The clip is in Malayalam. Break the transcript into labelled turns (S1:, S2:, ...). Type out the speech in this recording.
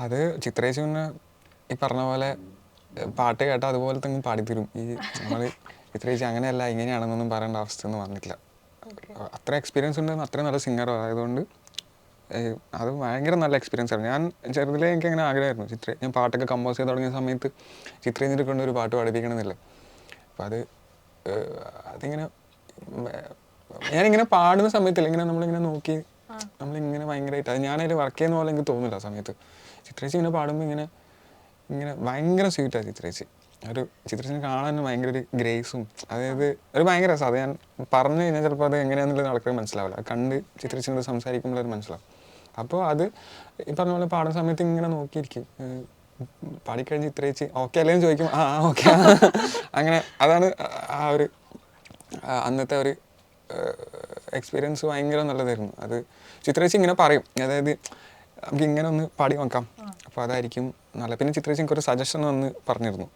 S1: അത് ചിത്രേച്ചി പിന്നെ ഈ പറഞ്ഞ പോലെ പാട്ട് കേട്ടാൽ അതുപോലെ തന്നെ പാടിത്തരും. ഈ നമ്മൾ ചിത്രേച്ചി അങ്ങനെയല്ല ഇങ്ങനെയാണെന്നൊന്നും പറയേണ്ട അവസ്ഥയൊന്നും വന്നിട്ടില്ല. അത്ര എക്സ്പീരിയൻസ് ഉണ്ട്, അത്രയും നല്ല സിംഗർ ആയതുകൊണ്ട് അത് ഭയങ്കര നല്ല എക്സ്പീരിയൻസ് ആയിരുന്നു. ഞാൻ ചെറുതിലേ എനിക്ക് അങ്ങനെ ആഗ്രഹമായിരുന്നു ഞാൻ പാട്ടൊക്കെ കമ്പോസ് ചെയ്ത് തുടങ്ങിയ സമയത്ത് ചിത്രേച്ചിനെ കൊണ്ട് ഒരു പാട്ട് പാടിപ്പിക്കണമെന്നില്ല. അപ്പം അതിങ്ങനെ ഞാനിങ്ങനെ പാടുന്ന സമയത്തില്ല, ഇങ്ങനെ നമ്മളിങ്ങനെ നോക്കി നമ്മളിങ്ങനെ ഭയങ്കരമായിട്ട് അത് ഞാനതിൽ വർക്ക് ചെയ്യുന്ന പോലെ എനിക്ക് തോന്നില്ല ആ സമയത്ത്. ചിത്രേച്ചി ഇങ്ങനെ പാടുമ്പോൾ ഇങ്ങനെ ഭയങ്കര സ്വീറ്റാണ് ചിത്രേച്ചി. ചിത്രേച്ചിനെ കാണാൻ ഭയങ്കര ഒരു ഗ്രേസും, അതായത് ഒരു ഭയങ്കര രസം. അത് ഞാൻ പറഞ്ഞു കഴിഞ്ഞാൽ ചിലപ്പോൾ അത് എങ്ങനെയാണെന്നുള്ളത് ആൾക്കാർ മനസ്സിലാവില്ല. കണ്ട് ചിത്രേച്ചിനോട് സംസാരിക്കുമ്പോൾ അത് മനസ്സിലാവും. അപ്പോൾ അത് ഈ പറഞ്ഞ പോലെ പാടുന്ന സമയത്ത് ഇങ്ങനെ നോക്കിയിരിക്കും. പാടിക്കഴിഞ്ഞ് ചിത്രേച്ചി ഓക്കെ അല്ലേന്ന് ചോദിക്കും. ഓക്കെ അങ്ങനെ. അതാണ് ആ ഒരു അന്നത്തെ ഒരു എക്സ്പീരിയൻസ് ഭയങ്കര നല്ലതായിരുന്നു. അത് ചിത്രേച്ചി ഇങ്ങനെ പറയും, അതായത് നമുക്ക് ഇങ്ങനെ ഒന്ന് പാടി നോക്കാം, അപ്പോൾ അതായിരിക്കും നല്ല. പിന്നെ ചിത്രേച്ചി എനിക്കൊരു സജഷൻ വന്ന് പറഞ്ഞിരുന്നു.